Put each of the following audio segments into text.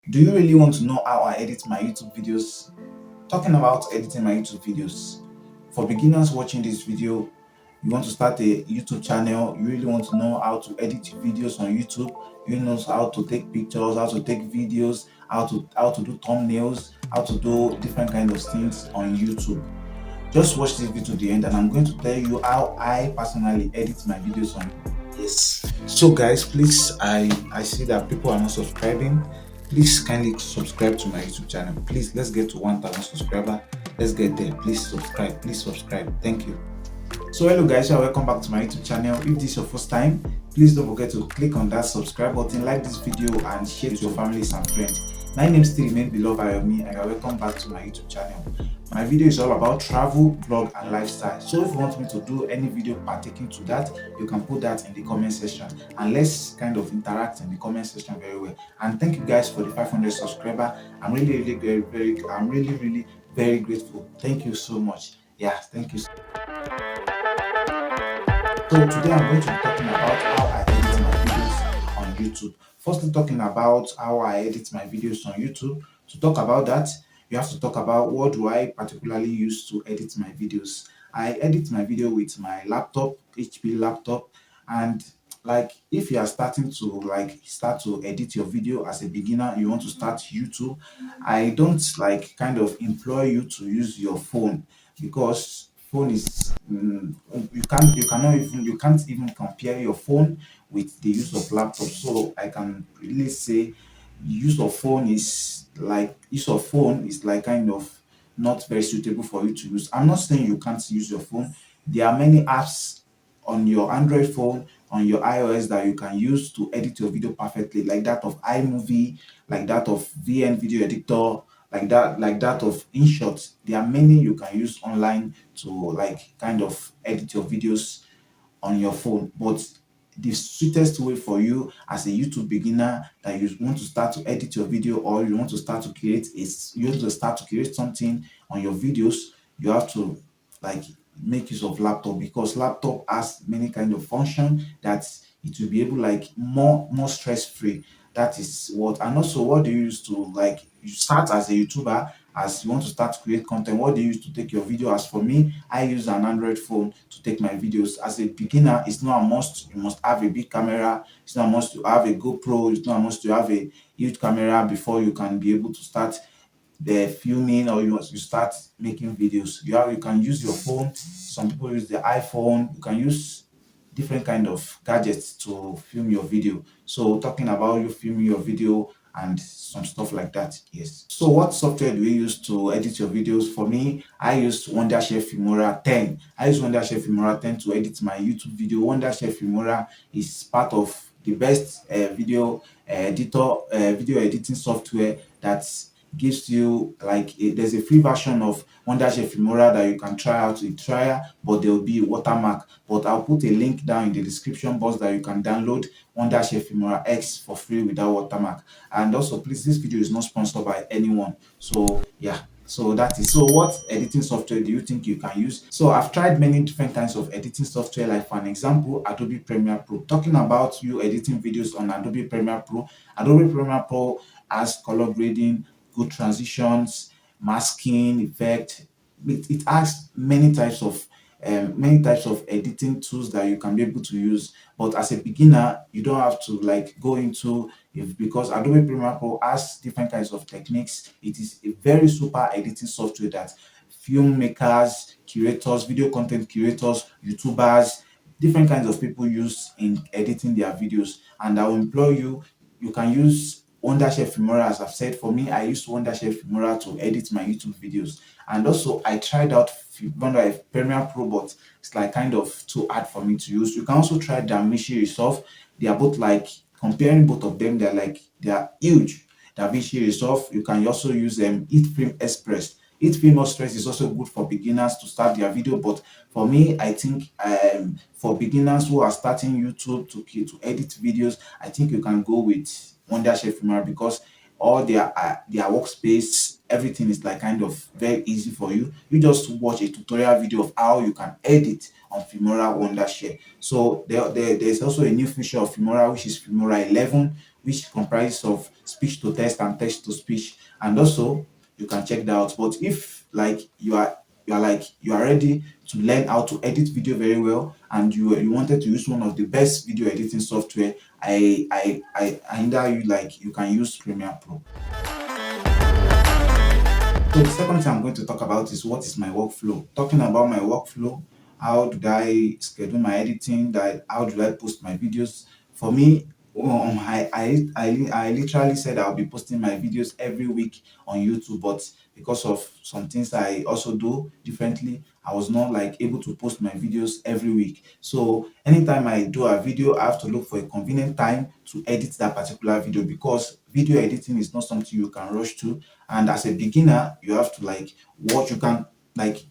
Do you really want to know how I edit my YouTube videos? Talking about editing my YouTube videos. For beginners watching this video, you want to start a YouTube channel, you really want to know how to edit videos on YouTube, you know how to take pictures, how to take videos, how to do thumbnails, how to do different kind of things on YouTube. Just watch this video to the end and I'm going to tell you how I personally edit my videos on. Yes. So guys, please, I see that people are not subscribing. Please kindly subscribe to my YouTube channel. Please, let's get to 1,000 subscriber. Let's get there. Please subscribe. Please subscribe. Thank you. So hello guys, welcome back to my YouTube channel. If this is your first time, please don't forget to click on that subscribe button, like this video and share with your families and friends. My name still remains Beloved Ayomi and you're welcome back to my YouTube channel. My video is all about travel, vlog and lifestyle. So if you want me to do any video pertaining to that, you can put that in the comment section and let's kind of interact in the comment section very well. And thank you guys for the 500 subscriber. I'm really very grateful. Thank you so much. Yeah, thank you. So today I'm going to be talking about how I edit my videos on YouTube. Firstly, talking about how I edit my videos on YouTube. To talk about that, you have to talk about what do I particularly use to edit my videos. I edit my video with my laptop, HP laptop, and like if you are starting to start to edit your video as a beginner, you want to start YouTube, I don't kind of implore you to use your phone because phone is you can't even compare your phone with the use of laptop. So I can really say use of phone is like kind of not very suitable for you to use. I'm not saying you can't use your phone. There are many apps on your Android phone, on your iOS that you can use to edit your video perfectly, like that of iMovie, like that of VN Video Editor, like that of InShot. There are many you can use online to kind of edit your videos on your phone. But the sweetest way for you as a YouTube beginner that you want to start to edit your video or you want to start to create is you want to start to create something on your videos, you have to like make use of laptop because laptop has many kind of function that it will be able more stress free. That is what. And also, what do you use to you start as a YouTuber, as you want to start to create content? What do you use to take your video? As for me, I use an Android phone to take my videos. As a beginner, it's not a must you must have a big camera, it's not a must to have a GoPro, it's not a must to have a huge camera before you can be able to start the filming or you start making videos. You can use your phone. Some people use the iPhone. You can use different kind of gadgets to film your video. So talking about you filming your video and some stuff like that. Yes. So what software do you use to edit your videos? For me, I use Wondershare Filmora 10. I use Wondershare Filmora 10 to edit my YouTube video. Wondershare Filmora is part of the best video editing software that gives you there's a free version of Wondershare Filmora that you can try out a trial, but there will be a watermark. But I'll put a link down in the description box that you can download Wondershare Filmora X for free without watermark. And also, please, this video is not sponsored by anyone. So yeah. So that is so what editing software do you think you can use? So I've tried many different kinds of editing software, like for an example, Adobe Premiere Pro. Talking about you editing videos on Adobe Premiere Pro, Adobe Premiere Pro has color grading, good transitions, masking, effect. It has many types of editing tools that you can be able to use. But as a beginner, you don't have to go into it because Adobe Premiere Pro has different kinds of techniques. It is a very super editing software that filmmakers, curators, video content curators, YouTubers, different kinds of people use in editing their videos. And I will implore you, you can use Wondershare Filmora. As I've said, for me, I use Wondershare Filmora to edit my YouTube videos. And also, I tried out Premiere Pro, but it's kind of too hard for me to use. You can also try DaVinci Resolve. They are both comparing both of them. They are huge. DaVinci Resolve. You can also use e.t.c Express. e.t.c Express is also good for beginners to start their video, but for me, I think for beginners who are starting YouTube to edit videos, I think you can go with Wondershare Filmora because all their workspace, everything is kind of very easy for you. You just watch a tutorial video of how you can edit on Filmora Wondershare. So there's also a new feature of Filmora, which is Filmora 11, which comprises of speech to text and text to speech. And also you can check that out. But if like you are ready to learn how to edit video very well, and you wanted to use one of the best video editing software, I hinder you, like you can use Premiere Pro. So the second thing I'm going to talk about is what is my workflow. Talking about my workflow, how do I schedule my editing? That how do I post my videos? For me, I literally said I'll be posting my videos every week on YouTube, but because of some things I also do differently, I was not like able to post my videos every week. So anytime I do a video, I have to look for a convenient time to edit that particular video, because video editing is not something you can rush to. And as a beginner, you have to like watch. You can like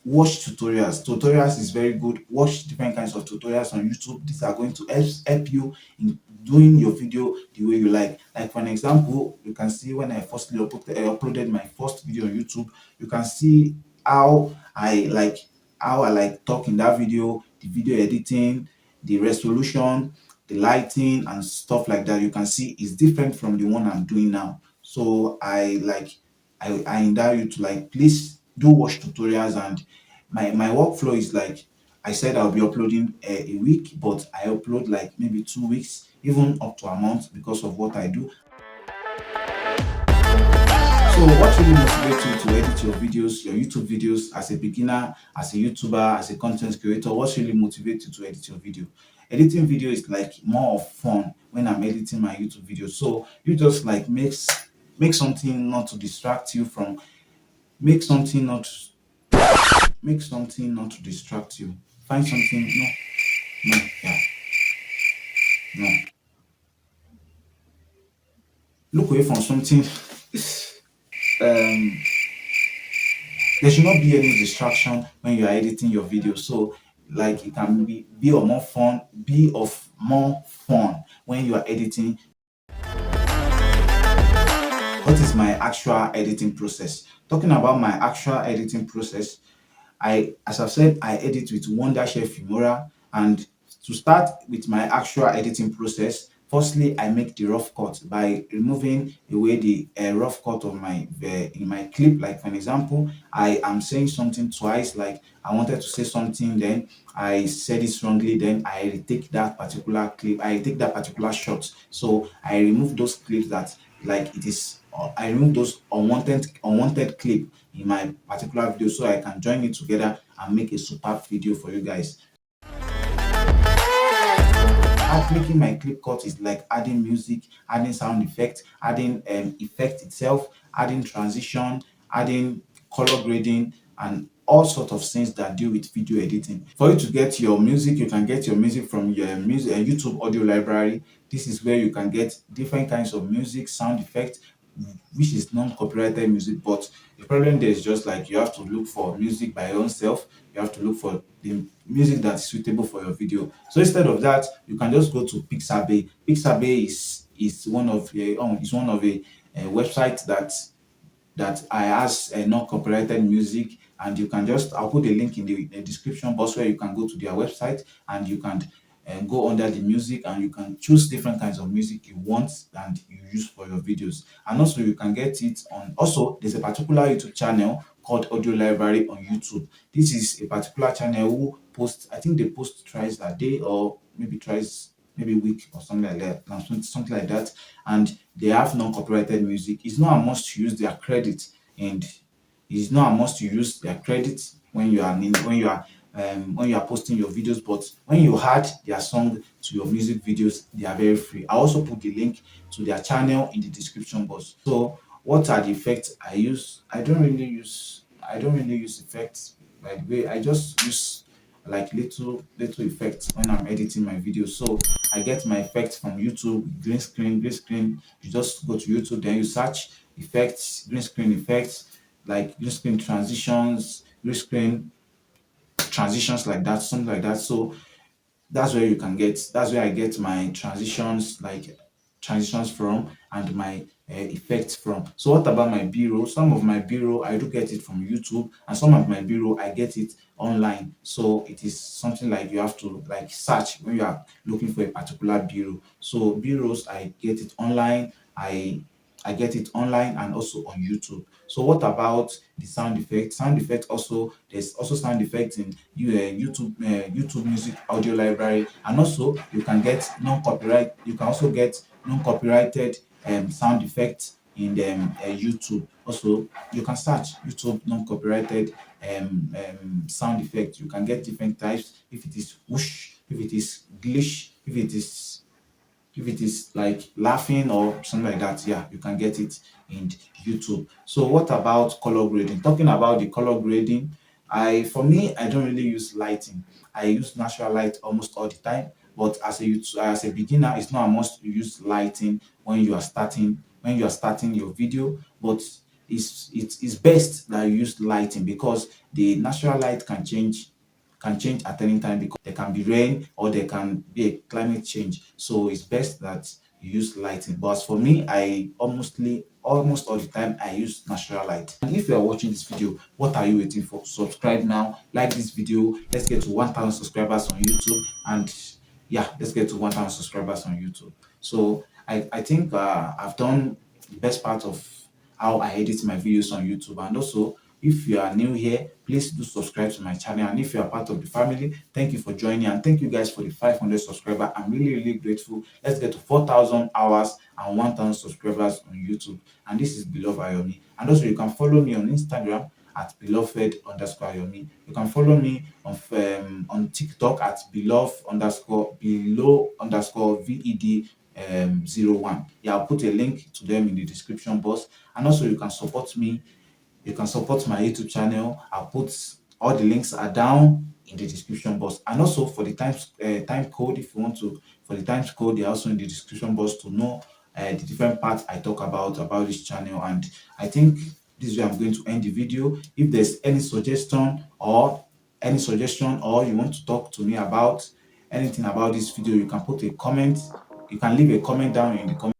watch tutorials. Tutorials is very good. Watch different kinds of tutorials on YouTube. These are going to help you in doing your video the way you like. Like for an example, you can see when I firstly uploaded my first video on YouTube, you can see how I like talk in that video, the video editing, the resolution, the lighting and stuff like that. You can see is different from the one I'm doing now. So I invite you to like please do watch tutorials. And my workflow is like I said I'll be uploading a week, but I upload like maybe 2 weeks, even up to a month because of what I do. So what really motivates you to edit your videos, your YouTube videos as a beginner, as a YouTuber, as a content creator? What really motivates you to edit your video? Editing video is like more of fun when I'm editing my YouTube videos. So you just like make something not to distract you from make something not make something not to distract you. Find something no yeah no look away from something. um there should not be any distraction when you are editing your video. So like it can be of more fun when you are editing. What is my actual editing process? Talking about my actual editing process, as I've said, I edit with Wondershare Filmora. And to start with my actual editing process, firstly, I make the rough cut by removing away the rough cut of my in my clip. Like for an example, I am saying something twice. Like I wanted to say something, then I said it wrongly. Then I retake that particular clip. I take that particular shot. So I remove those clips that like it is. I remove those unwanted clip in my particular video, so I can join it together and make a superb video for you guys. Making my clip cut is like adding music, adding sound effect, adding effect itself, adding transition, adding color grading, and all sorts of things that deal with video editing. For you to get your music, you can get your music from your music YouTube audio library. This is where you can get different kinds of music, sound effects, which is non-copyrighted music. But the problem there is just like you have to look for music by your own self. You have to look for the music that is suitable for your video. So instead of that, you can just go to Pixabay. Pixabay is one of a website that I has a non-copyrighted music. And you can just I'll put a link in the description box where you can go to their website, and you can go under the music, and you can choose different kinds of music you want and you use for your videos. And also you can get it on, also there's a particular YouTube channel called Audio Library on YouTube. This is a particular channel who posts, I think they post twice a day, or maybe twice maybe a week or something like that, something like that. And they have non-copyrighted music. It's not a must to use their credit, and it's not a must to use their credit when you are when you are posting your videos. But when you add their song to your music videos, they are very free. I also put the link to their channel in the description box. So what are the effects I use? I don't really use effects by the way. I just use like little effects when I'm editing my videos. So I get my effects from YouTube. Green screen. You just go to YouTube, then you search effects, green screen effects, like green screen transitions, green screen transitions like that, something like that. So that's where I get my transitions, like transitions from. and my effects from. So what about my b-roll? Some of my b-roll I do get it from YouTube, and some of my b-roll I get it online. So it is something like you have to like search when you are looking for a particular b-roll. So b-rolls I get it online. I get it online and also on YouTube. So what about the sound effect? Sound effect also, there's also sound effects in YouTube Music audio library, and also you can get non-copyright. You can also get non-copyrighted sound effects in the YouTube. Also, you can search YouTube non-copyrighted sound effect. You can get different types. If it is whoosh, if it is glitch, if it is like laughing or something like that, yeah, you can get it in YouTube. So what about color grading? Talking about the color grading, for me, I don't really use lighting. I use natural light almost all the time. But as a beginner, it's not a must to use lighting when you are starting your video. But it's best that you use lighting, because the natural light can change at any time, because there can be rain or there can be a climate change. So it's best that you use lighting. But as for me, I almost all the time I use natural light. And if you are watching this video, what are you waiting for? Subscribe now, like this video. Let's get to 1,000 subscribers on YouTube. And yeah, let's get to 1,000 subscribers on YouTube. So I think I've done the best part of how I edit my videos on YouTube. And also, if you are new here, please do subscribe to my channel. And if you are part of the family, thank you for joining, and thank you guys for the 500 subscribers. I'm really, really grateful. Let's get to 4,000 hours and 1,000 subscribers on YouTube. And this is Beloved Ayomi. And also, you can follow me on Instagram at beloved_Ayomi. You can follow me on TikTok at below_VED 01. Yeah, I'll put a link to them in the description box. And also, you can support me. You can support my YouTube channel. I'll put all the links are down in the description box. And also for the time code, if you want to, for the times code, they're also in the description box to know the different parts I talk about this channel. And I think this is where I'm going to end the video. If there's any suggestion, or you want to talk to me about anything about this video, you can put a comment. You can leave a comment down in the comment